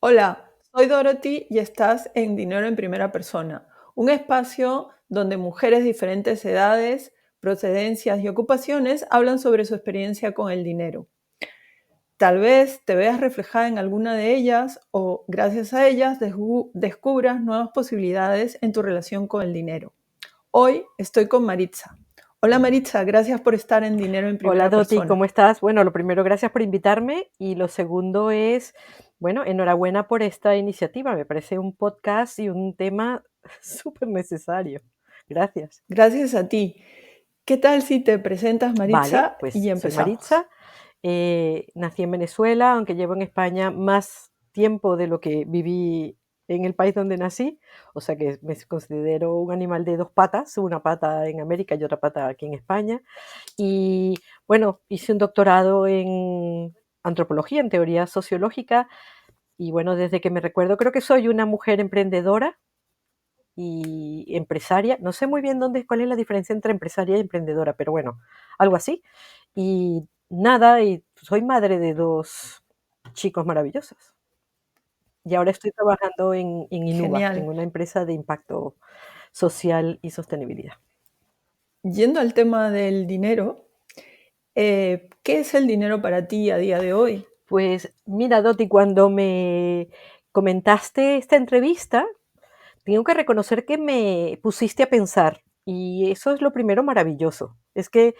Hola, soy Dorothy y estás en Dinero en Primera Persona, un espacio donde mujeres de diferentes edades, procedencias y ocupaciones hablan sobre su experiencia con el dinero. Tal vez te veas reflejada en alguna de ellas o gracias a ellas descubras nuevas posibilidades en tu relación con el dinero. Hoy estoy con Maritza. Hola Maritza, gracias por estar en Dinero en Hola Primera Doti, Persona. ¿cómo estás? Bueno, lo primero, gracias por invitarme y lo segundo es, bueno, enhorabuena por esta iniciativa. Me parece un podcast y un tema súper necesario. Gracias. Gracias a ti. ¿Qué tal si te presentas, Vale, Maritza, y pues soy empezamos? Maritza, nací en Venezuela, aunque llevo en España más tiempo de lo que viví en el país donde nací, o sea que me considero un animal de dos patas, una pata en América y otra pata aquí en España. Y bueno, hice un doctorado en antropología, en teoría sociológica, y bueno, desde que me recuerdo creo que soy una mujer emprendedora y empresaria. No sé muy bien cuál es la diferencia entre empresaria y emprendedora, pero bueno, algo así. Y nada, y soy madre de dos chicos maravillosos. Y ahora estoy trabajando en Inuva, en Genial. una empresa de impacto social y sostenibilidad. Yendo al tema del dinero, ¿qué es el dinero para ti a día de hoy? Pues mira, Doti, cuando me comentaste esta entrevista, tengo que reconocer que me pusiste a pensar y eso es lo primero maravilloso. Es que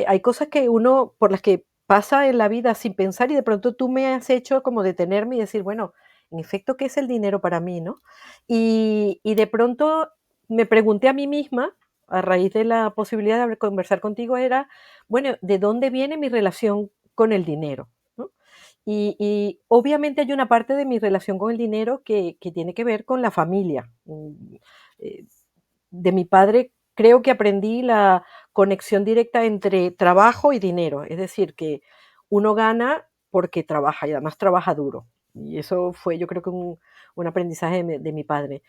hay cosas que uno por las que pasa en la vida sin pensar y de pronto tú me has hecho como detenerme y decir, bueno, en efecto, ¿qué es el dinero para mí, no? Y de pronto me pregunté a mí misma, a raíz de la posibilidad de conversar contigo, era, bueno, ¿de dónde viene mi relación con el dinero? ¿No? Y obviamente hay una parte de mi relación con el dinero que tiene que ver con la familia. Eh, de mi padre creo que aprendí la conexión directa entre trabajo y dinero, es decir, que uno gana porque trabaja y además trabaja duro. Y eso fue yo creo que un aprendizaje de mi padre.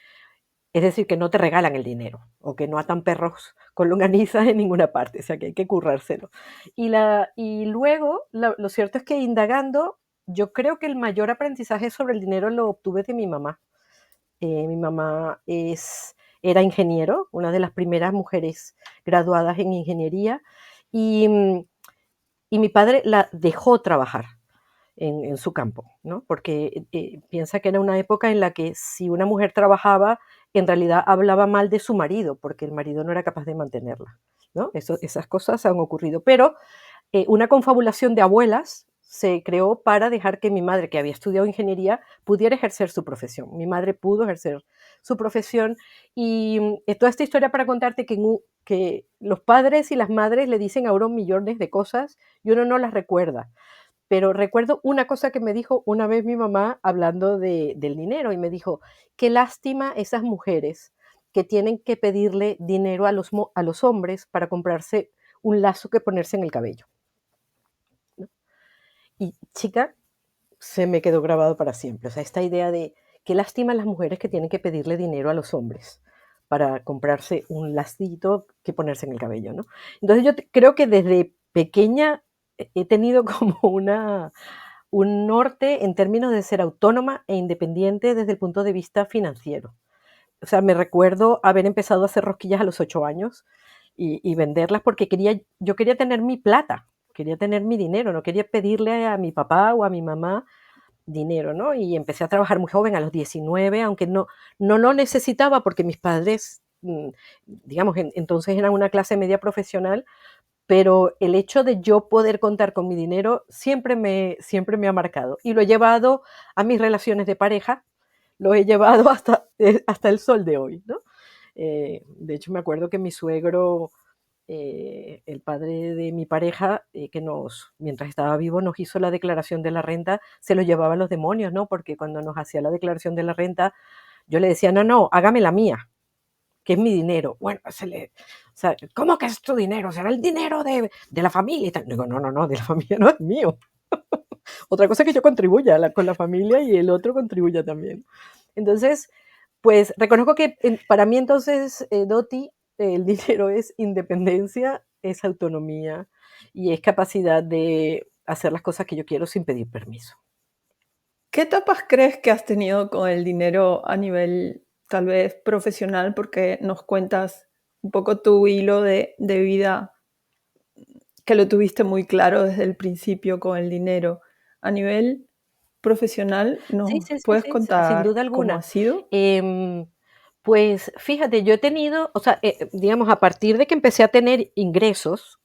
Es decir, que no te regalan el dinero o que no atan perros con longaniza en ninguna parte, o sea que hay que currárselo. Y luego, lo cierto es que indagando, yo creo que el mayor aprendizaje sobre el dinero lo obtuve de mi mamá. Mi mamá era ingeniero, una de las primeras mujeres graduadas en ingeniería, y, y mi padre la dejó trabajar en su campo, ¿no? Porque piensa que era una época en la que si una mujer trabajaba, en realidad hablaba mal de su marido, porque el marido no era capaz de mantenerla, ¿no? Esas cosas han ocurrido. Pero una confabulación de abuelas se creó para dejar que mi madre, que había estudiado ingeniería, pudiera ejercer su profesión. Mi madre pudo ejercer su profesión y toda esta historia para contarte que los padres y las madres le dicen a uno millones de cosas y uno no las recuerda. Pero recuerdo una cosa que me dijo una vez mi mamá hablando del dinero y me dijo, qué lástima esas mujeres que tienen que pedirle dinero a los hombres para comprarse un lazo que ponerse en el cabello. Y chica, se me quedó grabado para siempre. O sea, esta idea de qué lástima las mujeres que tienen que pedirle dinero a los hombres para comprarse un lacito que ponerse en el cabello, ¿no? Entonces creo que desde pequeña he tenido como un norte en términos de ser autónoma e independiente desde el punto de vista financiero. O sea, me recuerdo haber empezado a hacer rosquillas a los 8 años y venderlas porque yo quería tener mi plata, quería tener mi dinero, no quería pedirle a mi papá o a mi mamá dinero, ¿no? Y empecé a trabajar muy joven, a los 19, aunque no lo necesitaba porque mis padres, digamos, entonces eran una clase media profesional, pero el hecho de yo poder contar con mi dinero siempre me ha marcado. Y lo he llevado a mis relaciones de pareja, lo he llevado hasta el sol de hoy, ¿no? De hecho, me acuerdo que mi suegro, el padre de mi pareja, mientras estaba vivo, nos hizo la declaración de la renta, se lo llevaban los demonios, ¿no? Porque cuando nos hacía la declaración de la renta, yo le decía, no, no, hágame la mía, que es mi dinero. Bueno, o sea, ¿cómo que es tu dinero? Será el dinero de la familia y tal. Digo, no, no, no, de la familia no es mío. Otra cosa es que yo contribuya con la familia y el otro contribuya también. Entonces, pues reconozco que para mí entonces, Doti, el dinero es independencia, es autonomía y es capacidad de hacer las cosas que yo quiero sin pedir permiso. ¿Qué etapas crees que has tenido con el dinero a nivel, tal vez, profesional? Porque nos cuentas un poco tu hilo de vida, que lo tuviste muy claro desde el principio con el dinero. A nivel profesional, Sí, ¿nos sí, sí, puedes sí, sin contar duda cómo alguna. ha sido? Em, pues fíjate, yo he tenido, o sea, digamos, a partir de que empecé a tener ingresos,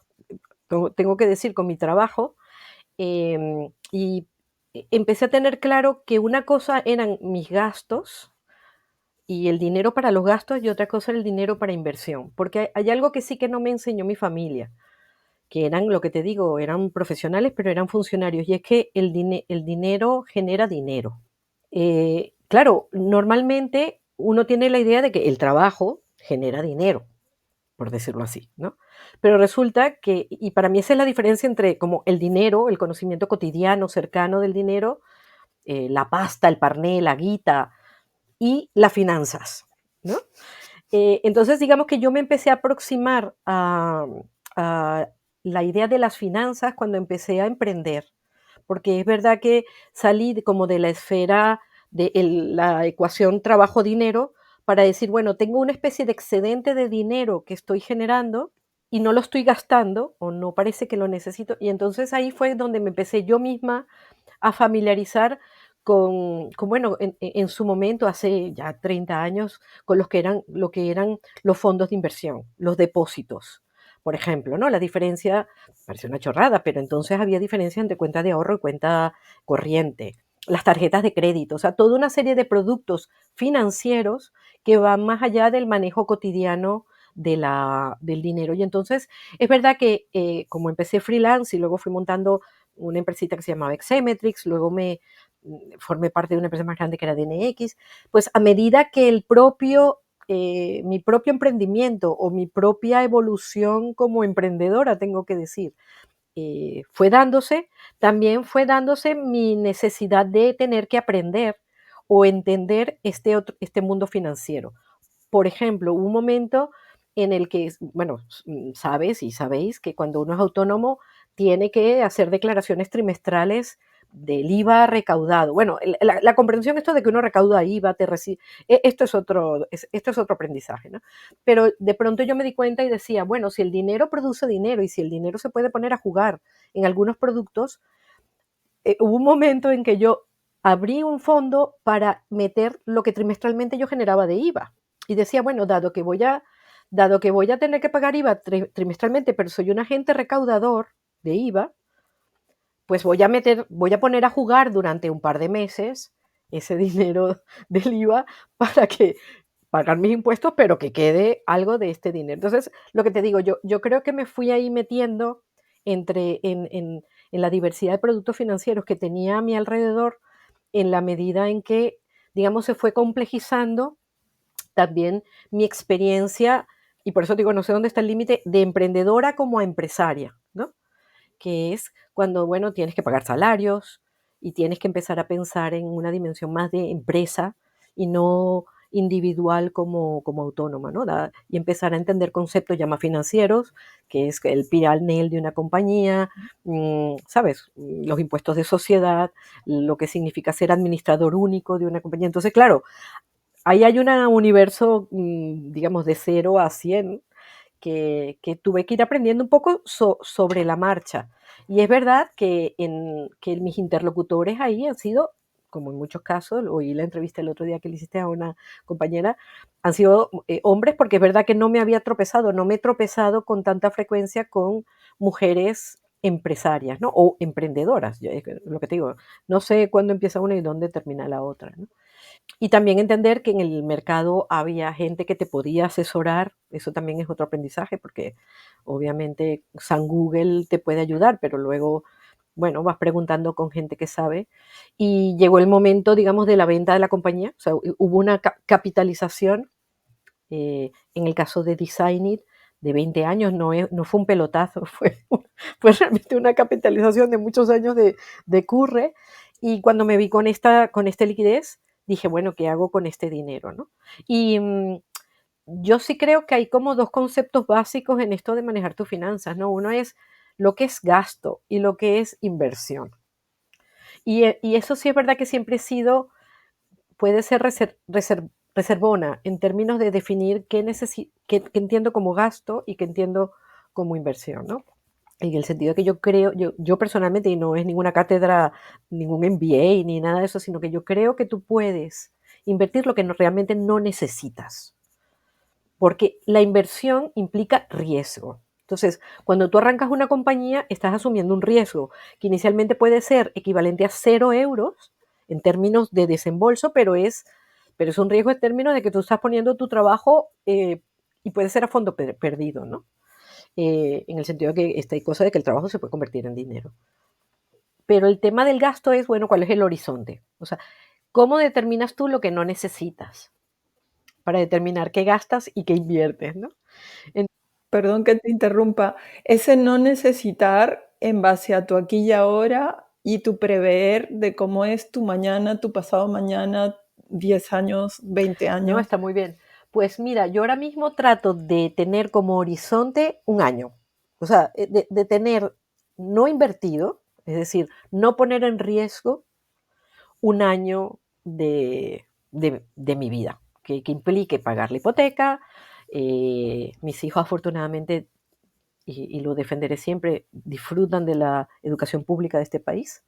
tengo que decir, con mi trabajo, y empecé a tener claro que una cosa eran mis gastos y el dinero para los gastos y otra cosa era el dinero para inversión, porque hay algo que sí que no me enseñó mi familia, que eran, lo que te digo, eran profesionales, pero eran funcionarios, y es que el dinero genera dinero. Claro, normalmente uno tiene la idea de que el trabajo genera dinero, por decirlo así, ¿no? Pero resulta que, y para mí esa es la diferencia entre como el dinero, el conocimiento cotidiano, cercano del dinero, la pasta, el parné, la guita y las finanzas, ¿no? Entonces, digamos que yo me empecé a aproximar a la idea de las finanzas cuando empecé a emprender, porque es verdad que salí como de la esfera de la ecuación trabajo-dinero para decir, bueno, tengo una especie de excedente de dinero que estoy generando y no lo estoy gastando o no parece que lo necesito. Y entonces ahí fue donde me empecé yo misma a familiarizar con bueno, en su momento, hace ya 30 años, con lo que eran los fondos de inversión, los depósitos, por ejemplo, ¿no? La diferencia, parece una chorrada, pero entonces había diferencia entre cuenta de ahorro y cuenta corriente, las tarjetas de crédito, o sea, toda una serie de productos financieros que van más allá del manejo cotidiano del dinero. Y entonces, es verdad que como empecé freelance y luego fui montando una empresita que se llamaba Exemetrix, luego formé parte de una empresa más grande que era DNX, pues a medida que mi propio emprendimiento o mi propia evolución como emprendedora, tengo que decir, fue dándose, también fue dándose mi necesidad de tener que aprender o entender este mundo financiero. Por ejemplo, hubo un momento en el que, bueno, sabes y sabéis que cuando uno es autónomo tiene que hacer declaraciones trimestrales del IVA recaudado. Bueno, la comprensión esto de que uno recauda IVA, esto es otro aprendizaje, ¿no? Pero de pronto yo me di cuenta y decía, bueno, si el dinero produce dinero y si el dinero se puede poner a jugar en algunos productos, hubo un momento en que yo abrí un fondo para meter lo que trimestralmente yo generaba de IVA. Y decía, bueno, dado que voy a tener que pagar IVA trimestralmente, pero soy un agente recaudador de IVA, pues voy a poner a jugar durante un par de meses ese dinero del IVA para que pagar mis impuestos, pero que quede algo de este dinero. Entonces, lo que te digo, yo creo que me fui ahí metiendo en la diversidad de productos financieros que tenía a mi alrededor, en la medida en que, digamos, se fue complejizando también mi experiencia, y por eso digo, no sé dónde está el límite, de emprendedora como a empresaria, ¿no? Que es cuando, bueno, tienes que pagar salarios y tienes que empezar a pensar en una dimensión más de empresa y no individual como autónoma, ¿no? Y empezar a entender conceptos ya más financieros, que es el P&L de una compañía, ¿sabes? Los impuestos de sociedad, lo que significa ser administrador único de una compañía. Entonces, claro, ahí hay un universo, digamos, de 0 a 100 que tuve que ir aprendiendo un poco sobre la marcha. Y es verdad que mis interlocutores ahí han sido, como en muchos casos, oí la entrevista el otro día que le hiciste a una compañera, han sido hombres, porque es verdad que no me había tropezado, no me he tropezado con tanta frecuencia con mujeres empresarias, ¿no? O emprendedoras, lo que te digo, no sé cuándo empieza una y dónde termina la otra, ¿no? Y también entender que en el mercado había gente que te podía asesorar, eso también es otro aprendizaje, porque obviamente San Google te puede ayudar, pero luego, bueno, vas preguntando con gente que sabe. Y llegó el momento, digamos, de la venta de la compañía, o sea, hubo una capitalización, en el caso de Designit, de 20 años, no fue un pelotazo, fue realmente una capitalización de muchos años de curre. Y cuando me vi con esta liquidez, dije, bueno, ¿qué hago con este dinero? ¿No? Y yo sí creo que hay como dos conceptos básicos en esto de manejar tus finanzas, ¿no? Uno es lo que es gasto y lo que es inversión. Y eso sí es verdad que siempre he sido, puede ser reservona en términos de definir qué entiendo como gasto y qué entiendo como inversión, ¿no? En el sentido de que yo creo, yo personalmente, y no es ninguna cátedra, ningún MBA ni nada de eso, sino que yo creo que tú puedes invertir lo que realmente no necesitas, porque la inversión implica riesgo. Entonces, cuando tú arrancas una compañía, estás asumiendo un riesgo que inicialmente puede ser equivalente a 0 euros en términos de desembolso, pero es un riesgo en términos de que tú estás poniendo tu trabajo y puede ser a fondo perdido, ¿no? En el sentido de que esta cosa de que el trabajo se puede convertir en dinero. Pero el tema del gasto es, bueno, ¿cuál es el horizonte? O sea, ¿cómo determinas tú lo que no necesitas para determinar qué gastas y qué inviertes, ¿no? Perdón que te interrumpa. Ese no necesitar en base a tu aquí y ahora y tu prever de cómo es tu mañana, tu pasado mañana, 10 años, 20 No, años. está muy bien. Pues mira, yo ahora mismo trato de tener como horizonte un año. O sea, de tener no invertido, es decir, no poner en riesgo un año de mi vida, que implique pagar la hipoteca. Mis hijos afortunadamente, y lo defenderé siempre, disfrutan de la educación pública de este país,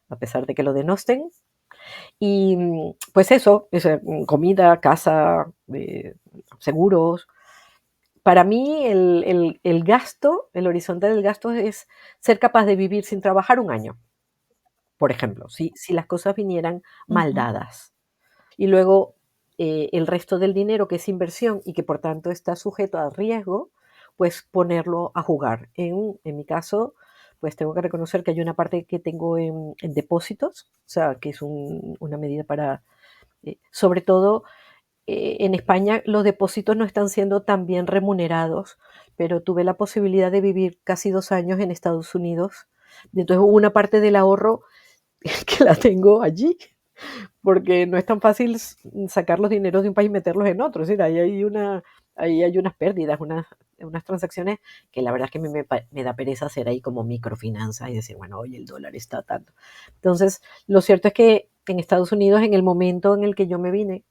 a pesar de que lo denosten. Y pues eso, comida, casa, seguros. Para mí el gasto, el horizonte del gasto es ser capaz de vivir sin trabajar un año, por ejemplo, si las cosas vinieran mal Ujú. dadas. Y luego el resto del dinero que es inversión y que por tanto está sujeto al riesgo, pues ponerlo a jugar. En mi caso, pues tengo que reconocer que hay una parte que tengo en depósitos, o sea, que es una medida para, sobre todo en España los depósitos no están siendo tan bien remunerados, pero tuve la posibilidad de vivir casi 2 años en Estados Unidos. Y entonces hubo una parte del ahorro que la tengo allí, porque no es tan fácil sacar los dineros de un país y meterlos en otro. Es decir, ahí hay unas pérdidas, unas transacciones que la verdad es que me da pereza hacer ahí como microfinanzas y decir, bueno, oye, el dólar está tanto. Entonces, lo cierto es que en Estados Unidos, en el momento en el que yo me vine,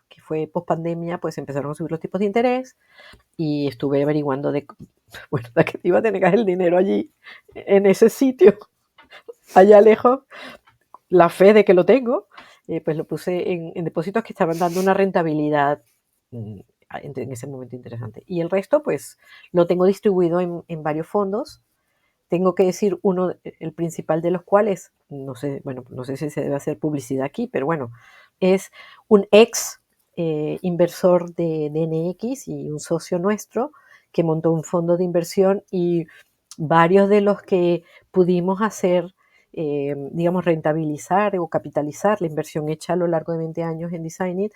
que fue post pandemia, pues empezaron a subir los tipos de interés y estuve averiguando bueno, de que iba a tener el dinero allí, en ese sitio, allá lejos, la fe de que lo tengo, pues lo puse en depósitos que estaban dando una rentabilidad mm, en ese momento interesante. Y el resto, pues lo tengo distribuido en varios fondos. Tengo que decir el principal de los cuales, no sé, bueno, no sé si se debe hacer publicidad aquí, pero bueno, es un ex inversor de NX y un socio nuestro que montó un fondo de inversión y varios de los que pudimos hacer, digamos, rentabilizar o capitalizar la inversión hecha a lo largo de 20 años en Designit,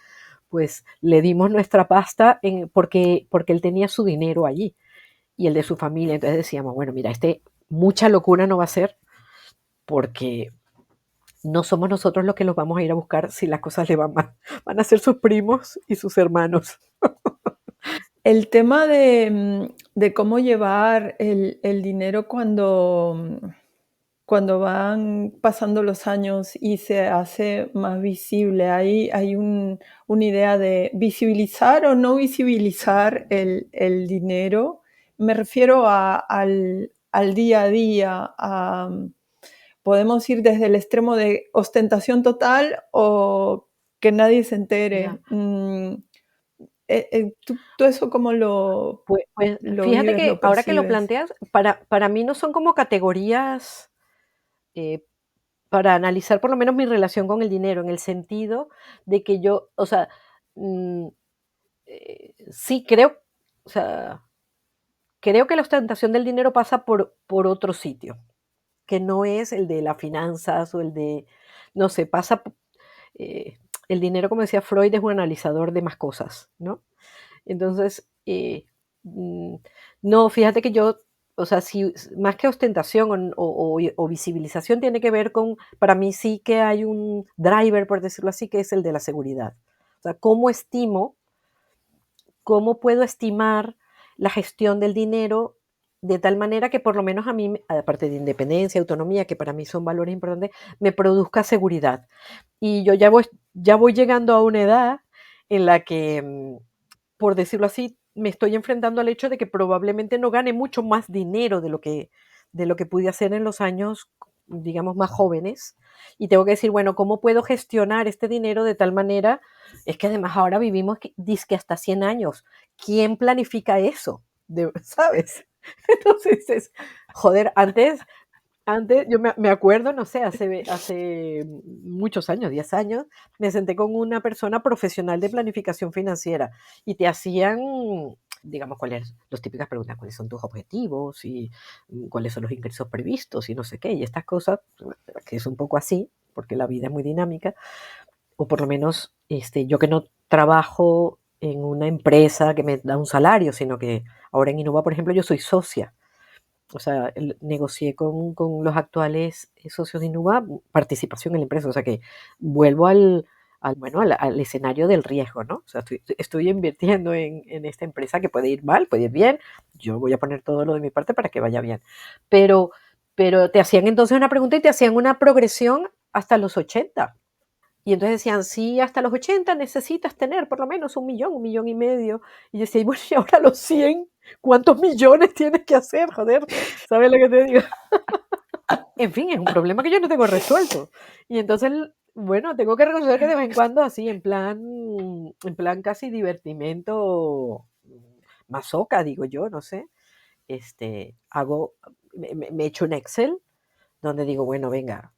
pues le dimos nuestra pasta porque él tenía su dinero allí y el de su familia. Entonces decíamos, bueno, mira, mucha locura no va a ser porque no somos nosotros los que los vamos a ir a buscar si las cosas le van mal. Van a ser sus primos y sus hermanos. El tema de cómo llevar el dinero cuando van pasando los años y se hace más visible, hay una idea de visibilizar o no visibilizar el dinero. Me refiero al día a día, podemos ir desde el extremo de ostentación total o que nadie se Ya. entere. ¿Tú eso cómo Pues lo fíjate vives, que lo ahora que lo percibes? planteas, para mí no son como categorías eh, para analizar por lo menos mi relación con el dinero, en el sentido de que yo, o sea, mm, sí creo, o sea, creo que la ostentación del dinero pasa por otro sitio, que no es el de las finanzas o el de, no sé, eh, el dinero, como decía Freud, es un analizador de más cosas, ¿no? Entonces, mm, no, fíjate que yo, o sea, si más que ostentación o visibilización tiene que ver con, para mí sí que hay un driver, por decirlo así, que es el de la seguridad. O sea, cómo puedo estimar la gestión del dinero de tal manera que por lo menos a mí, aparte de independencia, autonomía, que para mí son valores importantes, me produzca seguridad. Y yo ya voy llegando a una edad en la que, por decirlo así, me estoy enfrentando al hecho de que probablemente no gane mucho más dinero de lo que pude hacer en los años, digamos, más jóvenes. Y tengo que decir, bueno, ¿cómo puedo gestionar este dinero de tal manera? Es que además ahora vivimos, dizque hasta 100 años. ¿Quién planifica eso? ¿Sabes? Entonces, joder, antes yo me acuerdo, no sé, hace muchos años, 10 años, me senté con una persona profesional de planificación financiera y te hacían, digamos, cuáles las típicas preguntas, cuáles son tus objetivos y cuáles son los ingresos previstos y no sé qué, y estas cosas, que es un poco así, porque la vida es muy dinámica, o por lo menos yo que no trabajo en una empresa que me da un salario, sino que ahora en Innova, por ejemplo, yo soy socia. O sea, negocié con los actuales socios de Innova participación en la empresa. O sea que vuelvo bueno, al escenario del riesgo, ¿no? O sea, estoy invirtiendo en esta empresa que puede ir mal, puede ir bien. Yo voy a poner todo lo de mi parte para que vaya bien. Pero, pero te hacían entonces una pregunta y te hacían una progresión hasta los 80. Y entonces decían, sí, hasta los 80 necesitas tener por lo menos 1 millón, 1,5 millones. Y yo decía, y bueno, y ahora los 100, ¿cuántos millones tienes que hacer? Joder, ¿sabes lo que te digo? En fin, es un problema que yo no tengo resuelto. Y entonces, bueno, tengo que reconocer que de vez en cuando así, en plan casi divertimento, masoca, digo yo, no sé, hago, me echo un Excel donde digo, bueno, venga,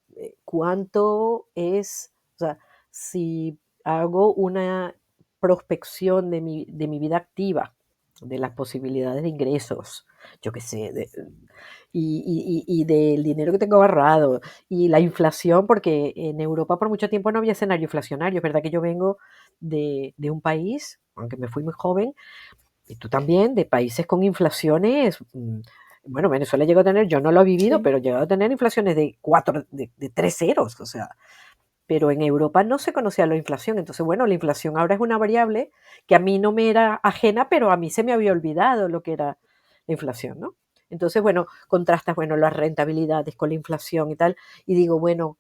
¿cuánto es? O sea, si hago una prospección de mi vida activa, de las posibilidades de ingresos, yo qué sé, y del dinero que tengo ahorrado, y la inflación, porque en Europa por mucho tiempo no había escenario inflacionario. Es verdad que yo vengo de un país, aunque me fui muy joven, y tú también, de países con inflaciones. Bueno, Venezuela llegó a tener, yo no lo he vivido, Sí. pero llegó a tener inflaciones de 3 ceros, o sea, pero en Europa no se conocía la inflación. Entonces, bueno, la inflación ahora es una variable que a mí no me era ajena, pero a mí se me había olvidado lo que era la inflación, ¿no? Entonces, bueno, contrastas, bueno, las rentabilidades con la inflación y tal, y digo, bueno,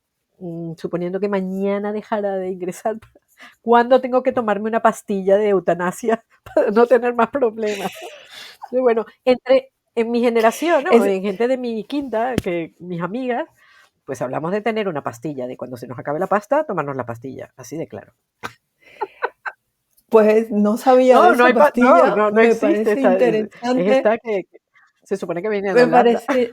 suponiendo que mañana dejara de ingresar, ¿cuándo tengo que tomarme una pastilla de eutanasia para no tener más problemas? Entonces, bueno, en mi generación, ¿no? Es, En gente de mi quinta, que mis amigas, pues hablamos de tener una pastilla, de cuando se nos acabe la pasta, tomarnos la pastilla, así de claro. pues no sabía de No, esa no, pastilla, no, no me existe parece esta, es interesante, esta que se supone que viene de me Holanda. parece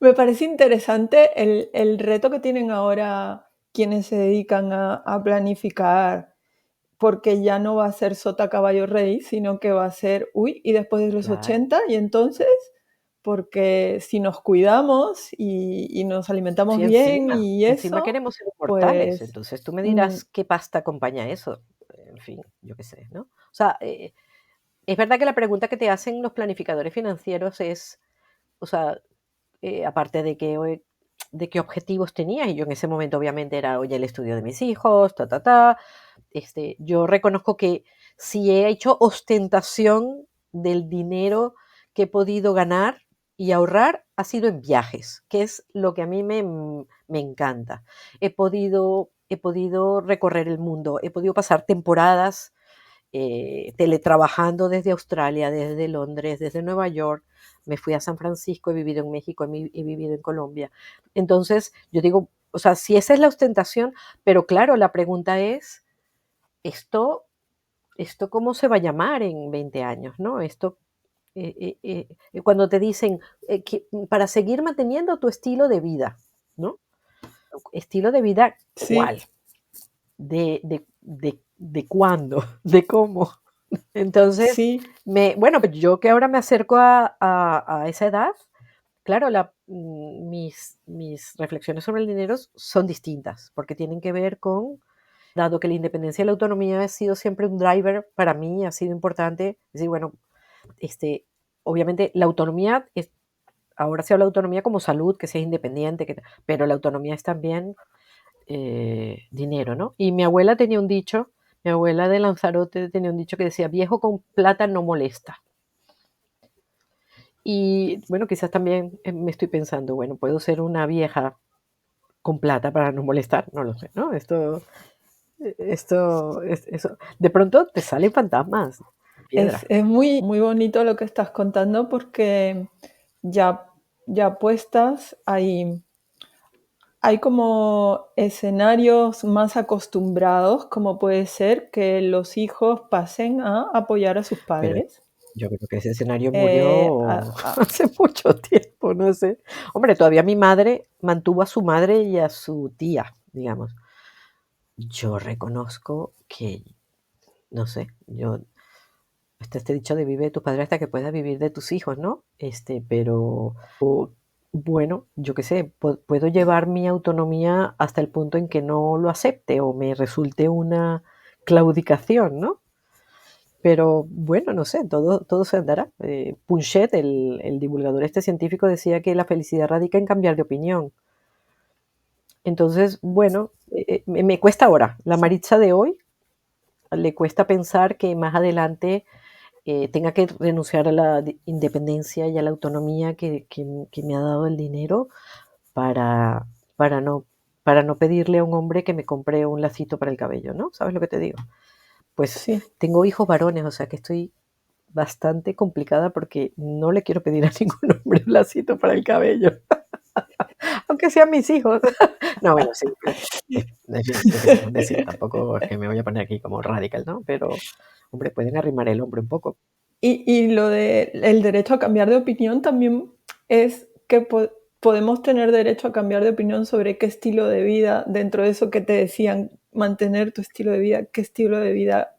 me parece interesante el reto que tienen ahora quienes se dedican a planificar, porque ya no va a ser sota, caballo, rey, sino que va a ser, uy, y después de los Claro, 80 y entonces, porque si nos cuidamos y nos alimentamos sí, bien encima, y encima eso, queremos ser inmortales, pues, entonces tú me mm, dirás qué pasta acompaña eso. En fin, yo qué sé, ¿no? O sea, es verdad que la pregunta que te hacen los planificadores financieros es, o sea, aparte de qué objetivos tenías, y yo en ese momento obviamente era, oye, el estudio de mis hijos, yo reconozco que si he hecho ostentación del dinero que he podido ganar y ahorrar, ha sido en viajes, que es lo que a mí me encanta. He podido recorrer el mundo, he podido pasar temporadas teletrabajando desde Australia, desde Londres, desde Nueva York. Me fui a San Francisco, he vivido en México, he vivido en Colombia. Entonces, yo digo, o sea, si esa es la ostentación, pero claro, la pregunta es, ¿esto, esto cómo se va a llamar en 20 años? ¿No? Cuando te dicen, para seguir manteniendo tu estilo de vida, ¿no? Estilo de vida, sí, ¿cuál? ¿De cuándo? ¿De cómo? Entonces, sí, bueno, pues yo que ahora me acerco a esa edad, claro, mis reflexiones sobre el dinero son distintas, porque tienen que ver con, dado que la independencia y la autonomía ha sido siempre un driver para mí, ha sido importante, es decir, bueno, obviamente la autonomía ahora se habla de autonomía como salud, que seas independiente, pero la autonomía es también dinero, ¿no? Y mi abuela de Lanzarote tenía un dicho que decía, viejo con plata no molesta. Y bueno, quizás también me estoy pensando, bueno, puedo ser una vieja con plata para no molestar, no lo sé, ¿no? Eso. De pronto te salen fantasmas, piedra. Es muy, muy bonito lo que estás contando porque ya, ya puestas hay como escenarios más acostumbrados, como puede ser que los hijos pasen a apoyar a sus Pero padres. yo creo que ese escenario Eh, murió a- a- hace mucho tiempo, no sé. Hombre, todavía mi madre mantuvo a su madre y a su tía, digamos. Yo reconozco que, no sé, yo está este dicho de vive de tus padres hasta que puedas vivir de tus hijos, ¿no? Pero bueno, yo qué sé, puedo llevar mi autonomía hasta el punto en que no lo acepte o me resulte una claudicación, ¿no? Pero bueno, no sé, todo se andará. Punchet, el divulgador este científico, decía que la felicidad radica en cambiar de opinión. Entonces, bueno, me cuesta ahora. La sí, Maritza de hoy le cuesta pensar que más adelante tenga que renunciar a la independencia y a la autonomía que me ha dado el dinero para, para, no, para no pedirle a un hombre que me compre un lacito para el cabello, ¿no? ¿Sabes lo que te digo? Pues sí. tengo hijos varones, o sea que estoy bastante complicada porque no le quiero pedir a ningún hombre un lacito para el cabello, aunque sean mis hijos. No, bueno, sí, en fin, yo qué sé, un deseo, tampoco es que me voy a poner aquí como radical, ¿no? Pero, hombre, pueden arrimar el hombro un poco. Y lo de el derecho a cambiar de opinión también es que podemos tener derecho a cambiar de opinión sobre qué estilo de vida, dentro de eso que te decían, mantener tu estilo de vida, qué estilo de vida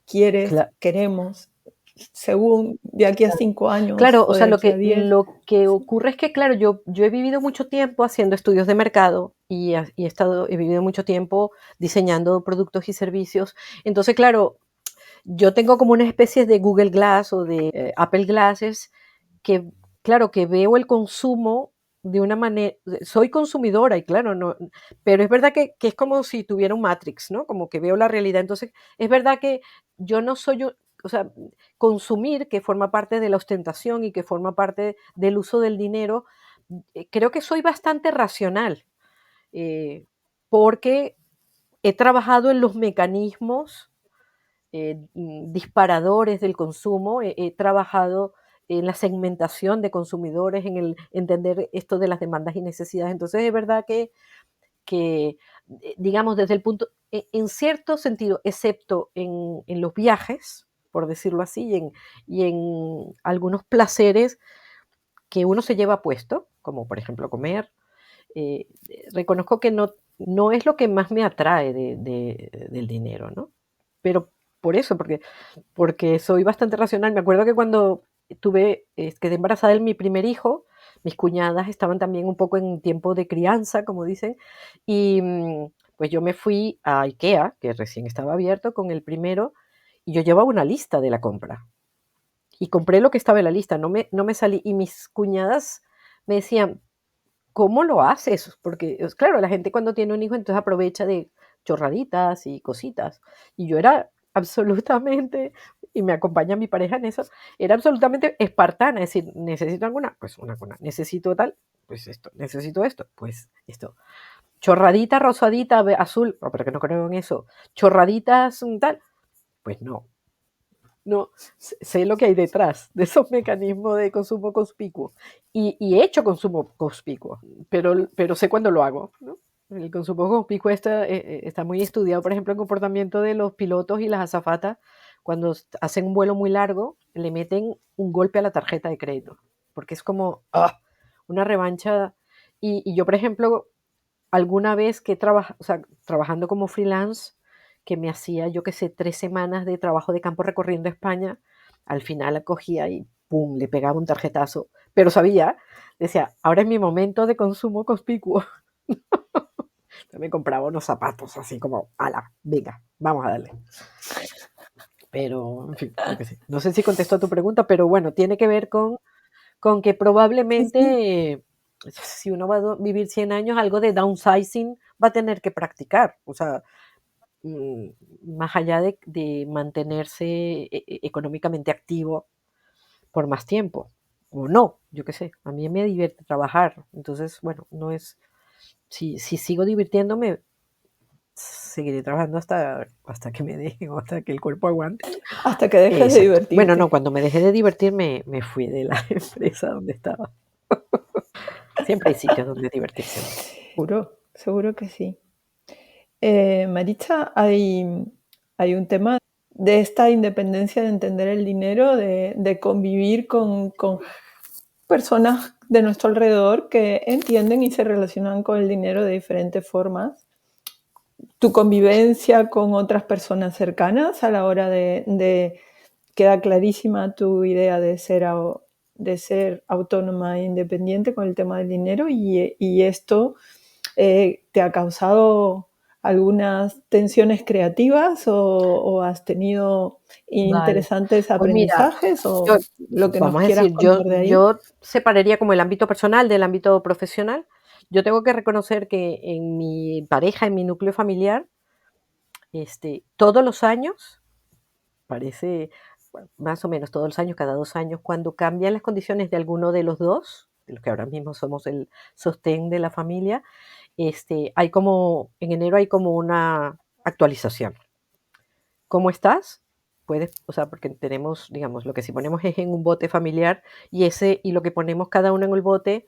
quieres, Cla- queremos, según de aquí a 5 años Claro, o o de sea, aquí a 10. lo que ocurre es que, claro, yo he vivido mucho tiempo haciendo estudios de mercado he vivido mucho tiempo diseñando productos y servicios. Entonces, claro, yo tengo como una especie de Google Glass o de Apple Glasses que, claro, que veo el consumo de una manera, soy consumidora y claro, no, pero es verdad que es como si tuviera un Matrix, ¿no? Como que veo la realidad. Entonces, es verdad que yo no soy, o sea, consumir, que forma parte de la ostentación y que forma parte del uso del dinero, creo que soy bastante racional, eh, porque he trabajado en los mecanismos disparadores del consumo, he trabajado en la segmentación de consumidores, en el entender esto de las demandas y necesidades. Entonces, es verdad que digamos, desde el punto, en cierto sentido, excepto en los viajes, por decirlo así, y en algunos placeres que uno se lleva puesto, como por ejemplo comer, eh, reconozco que no es lo que más me atrae del dinero, ¿no? Pero por eso, porque soy bastante racional. Me acuerdo que cuando quedé embarazada de mi primer hijo, mis cuñadas estaban también un poco en tiempo de crianza, como dicen, y pues yo me fui a IKEA, que recién estaba abierto, con el primero, y yo llevaba una lista de la compra. Y compré lo que estaba en la lista, no me salí. Y mis cuñadas me decían, ¿cómo lo haces? Porque, claro, la gente cuando tiene un hijo entonces aprovecha de chorraditas y cositas. Y yo era absolutamente, y me acompaña mi pareja en eso, era absolutamente espartana, es decir, necesito alguna, pues una cuna, necesito tal, pues esto, necesito esto, pues esto. Chorradita, rosadita, azul, no, pero que no creo en eso. Chorraditas, tal, pues no. No, sé lo que hay detrás de esos mecanismos de consumo conspicuo y he hecho consumo conspicuo, pero sé cuándo lo hago, ¿no? El consumo conspicuo está muy estudiado, por ejemplo, el comportamiento de los pilotos y las azafatas cuando hacen un vuelo muy largo, le meten un golpe a la tarjeta de crédito, porque es como una revancha. Y yo, por ejemplo, alguna vez que o sea, trabajando como freelance, que me hacía, yo qué sé, 3 semanas de trabajo de campo recorriendo España, al final cogía y pum, le pegaba un tarjetazo. Pero sabía, decía, ahora es mi momento de consumo conspicuo. Me compraba unos zapatos así como, ala, venga, vamos a darle. Pero, en fin, yo qué sé. No sé si contesto a tu pregunta, pero bueno, tiene que ver con que Sí, sí. probablemente si uno va a vivir 100 años, algo de downsizing va a tener que practicar. O sea, mm, más allá de mantenerse económicamente activo por más tiempo. o no, yo qué sé, a mí me divierte trabajar, entonces, bueno, no es, si sigo divirtiéndome, seguiré trabajando hasta que me dejen o hasta que el cuerpo aguante. Hasta que dejes de Exacto. Bueno, no, divertirte. cuando me dejé de divertir me fui de la empresa donde estaba. Siempre hay sitios donde divertirse, ¿no? Seguro, seguro que sí. Maritza, hay un tema de esta independencia de entender el dinero, de convivir con personas de nuestro alrededor que entienden y se relacionan con el dinero de diferentes formas. Tu convivencia con otras personas cercanas a la hora de queda clarísima tu idea de ser autónoma e independiente con el tema del dinero y esto te ha causado algunas tensiones creativas o has tenido Vale. interesantes Pues mira, aprendizajes yo, o lo que nos vamos a quieras decir, yo, contar de ahí. yo separaría como el ámbito personal del ámbito profesional. Yo tengo que reconocer que en mi pareja, en mi núcleo familiar, todos los años, parece, bueno, más o menos todos los años, cada 2 años, cuando cambian las condiciones de alguno de los dos, de los que ahora mismo somos el sostén de la familia, hay como, en enero hay como una actualización. ¿Cómo estás? Puedes, o sea, porque tenemos, digamos, lo que si ponemos es en un bote familiar y lo que ponemos cada uno en el bote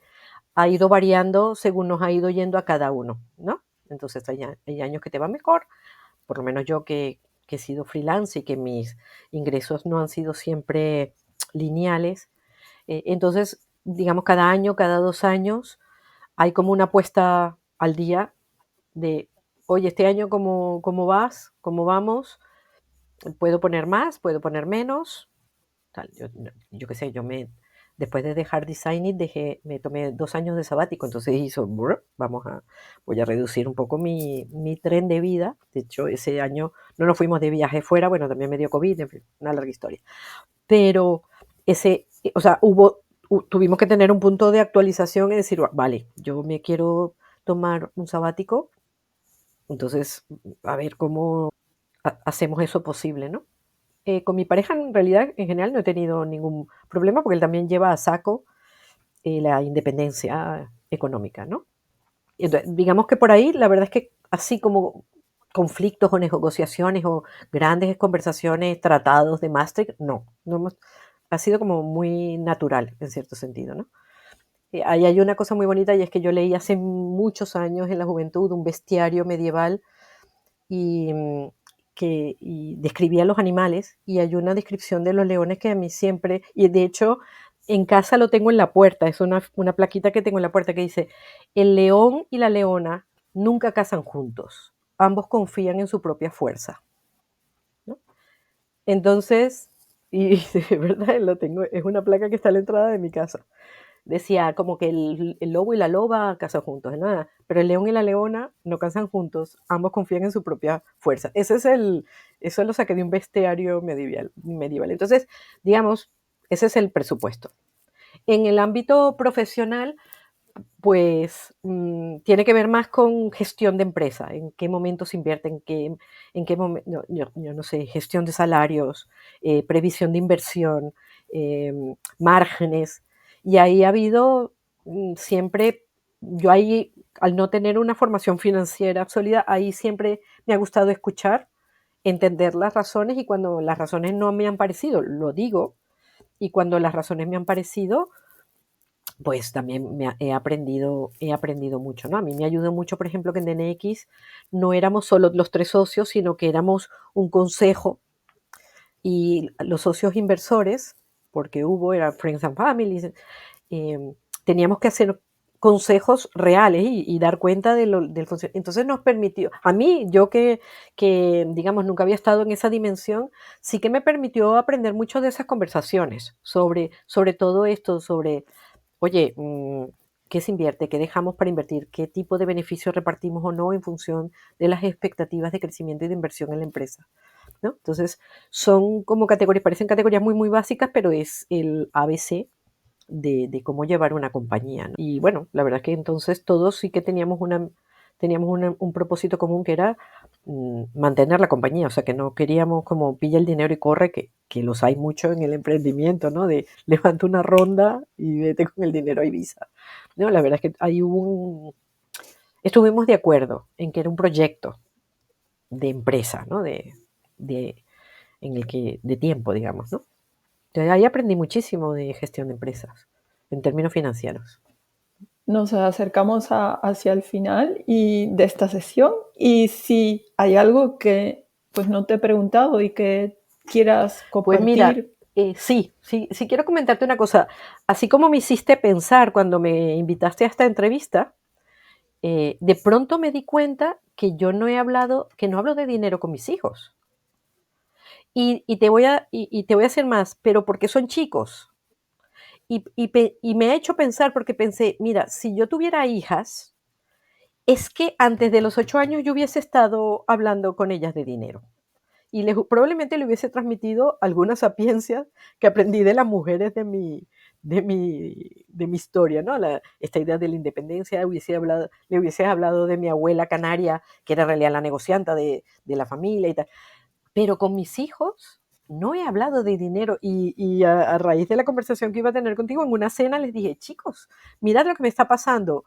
ha ido variando según nos ha ido yendo a cada uno, ¿no? Entonces hay años que te va mejor, por lo menos yo que he sido freelance y que mis ingresos no han sido siempre lineales. Entonces, digamos, cada año, cada 2 años, hay como una puesta al día de, oye, este año cómo vas, cómo vamos, puedo poner más, puedo poner menos, tal. Yo qué sé, después de dejar Design It, me tomé 2 años de sabático, entonces voy a reducir un poco mi tren de vida. De hecho, ese año no nos fuimos de viaje fuera, bueno, también me dio COVID, en fin, una larga historia. Pero o sea, tuvimos que tener un punto de actualización y decir, vale, yo me quiero tomar un sabático, entonces, a ver cómo hacemos eso posible, ¿no? Con mi pareja, en realidad, en general, no he tenido ningún problema porque él también lleva a saco la independencia económica, ¿no? Y entonces, digamos que por ahí, la verdad es que así como conflictos o negociaciones o grandes conversaciones, tratados de Maastricht, no ha sido como muy natural en cierto sentido, ¿no? Ahí hay una cosa muy bonita y es que yo leí hace muchos años en la juventud un bestiario medieval y, y describía los animales y hay una descripción de los leones que a mí siempre, y de hecho en casa lo tengo en la puerta, es una plaquita que tengo en la puerta que dice, el león y la leona nunca cazan juntos, ambos confían en su propia fuerza, ¿no? Entonces, y de verdad lo tengo, es una placa que está a la entrada de mi casa. Decía como que el lobo y la loba cazan juntos, nada, pero el león y la leona no cazan juntos, ambos confían en su propia fuerza. Eso lo saqué de un bestiario medieval. Entonces, digamos, ese es el presupuesto. En el ámbito profesional, pues tiene que ver más con gestión de empresa, en qué momento se invierte, en qué momento, yo no sé, gestión de salarios, previsión de inversión, márgenes. Y ahí ha habido siempre, yo ahí, al no tener una formación financiera sólida, ahí siempre me ha gustado escuchar, entender las razones y cuando las razones no me han parecido, lo digo, y cuando las razones me han parecido, pues también he aprendido mucho, ¿no? A mí me ayudó mucho, por ejemplo, que en DNX no éramos solo los 3 socios, sino que éramos un consejo y los socios inversores, porque eran Friends and Families, teníamos que hacer consejos reales y dar cuenta del funcionamiento. Entonces nos permitió, a mí, yo que, digamos, nunca había estado en esa dimensión, sí que me permitió aprender mucho de esas conversaciones sobre todo esto, sobre oye, ¿qué se invierte? ¿Qué dejamos para invertir? ¿Qué tipo de beneficios repartimos o no en función de las expectativas de crecimiento y de inversión en la empresa? ¿No? Entonces, son como categorías, parecen categorías muy, muy básicas, pero es el ABC de cómo llevar una compañía, ¿no? Y bueno, la verdad es que entonces todos sí que teníamos un propósito común que era mantener la compañía, o sea, que no queríamos como pilla el dinero y corre, que los hay mucho en el emprendimiento, ¿no? De levanta una ronda y vete con el dinero a Ibiza. No, la verdad es que ahí estuvimos de acuerdo en que era un proyecto de empresa, ¿no? En el que, de tiempo, digamos, ¿no? Entonces ahí aprendí muchísimo de gestión de empresas, en términos financieros. Nos acercamos hacia el final de esta sesión y si hay algo que pues no te he preguntado y que quieras Pues mira, compartir. sí quiero comentarte una cosa. Así como me hiciste pensar cuando me invitaste a esta entrevista, de pronto me di cuenta que yo no he hablado, que no hablo de dinero con mis hijos. Y te voy a hacer más, pero porque son chicos. Y me ha hecho pensar porque pensé, mira, si yo tuviera hijas, es que antes de los 8 años yo hubiese estado hablando con ellas de dinero. Y probablemente le hubiese transmitido algunas sapiencias que aprendí de las mujeres de mi historia, ¿no? Esta idea de la independencia, le hubiese hablado de mi abuela canaria, que era en realidad la negocianta de la familia y tal. Pero con mis hijos no he hablado de dinero y a raíz de la conversación que iba a tener contigo en una cena les dije, chicos, mirad lo que me está pasando.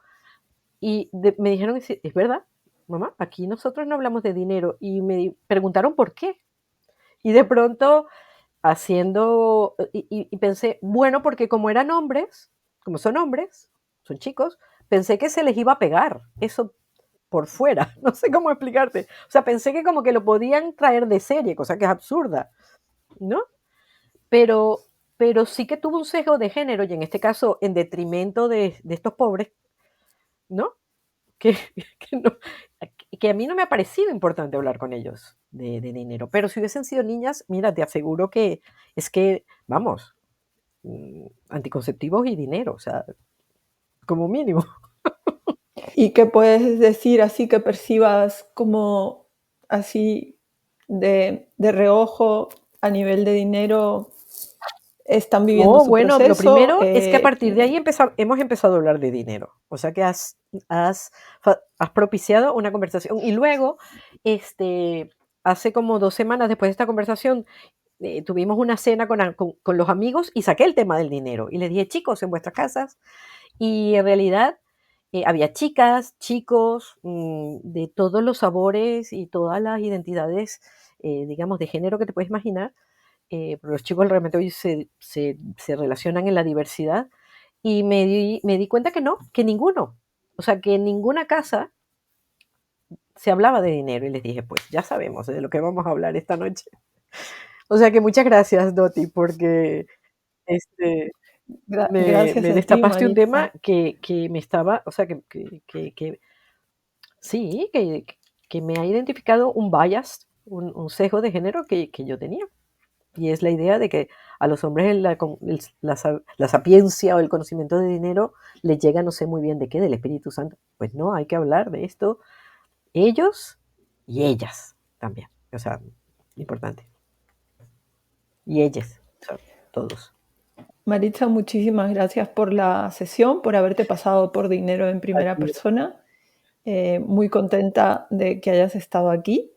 Y me dijeron, es verdad, mamá, aquí nosotros no hablamos de dinero. Y me preguntaron por qué. Y de pronto y pensé, bueno, porque como eran hombres, como son hombres, son chicos, pensé que se les iba a pegar eso por fuera, no sé cómo explicarte. O sea, pensé que como que lo podían traer de serie, cosa que es absurda, ¿no? Pero, pero sí que tuvo un sesgo de género y en este caso en detrimento de estos pobres, ¿no? Que, que, no- que a mí no me ha parecido importante hablar con ellos de dinero, pero si hubiesen sido niñas, mira, te aseguro que es que, vamos, anticonceptivos y dinero, o sea, como mínimo. ¿Y qué puedes decir así que percibas como así de reojo a nivel de dinero están viviendo No, su bueno, lo proceso? primero es que a partir de ahí hemos empezado a hablar de dinero. O sea que has propiciado una conversación. Y luego, hace como 2 semanas después de esta conversación, tuvimos una cena con los amigos y saqué el tema del dinero. Y les dije, chicos, en vuestras casas. Y en realidad había chicas, chicos, de todos los sabores y todas las identidades, digamos, de género que te puedes imaginar. Pero los chicos realmente hoy se relacionan en la diversidad y me di cuenta que no, que ninguno. O sea, que en ninguna casa se hablaba de dinero y les dije, pues ya sabemos de lo que vamos a hablar esta noche. O sea que muchas gracias, Doti, porque este, Gracias me a ti, destapaste un tema Maritza. que me estaba, o sea, sí, que me ha identificado un bias, un sesgo de género que yo tenía. Y es la idea de que a los hombres la sapiencia o el conocimiento de dinero les llega no sé muy bien de qué, del Espíritu Santo. Pues no, hay que hablar de esto ellos y ellas también. O sea, importante. Y ellas, o sea, todos. Maritza, muchísimas gracias por la sesión, por haberte pasado por dinero en primera Aquí. persona. Muy contenta de que hayas estado aquí.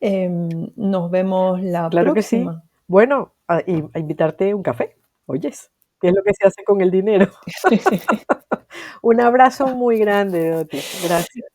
Nos vemos la Claro que sí. próxima. Bueno, a invitarte un café. Oyes, ¿qué es lo que se hace con el dinero? Un abrazo muy grande, Doti. Gracias.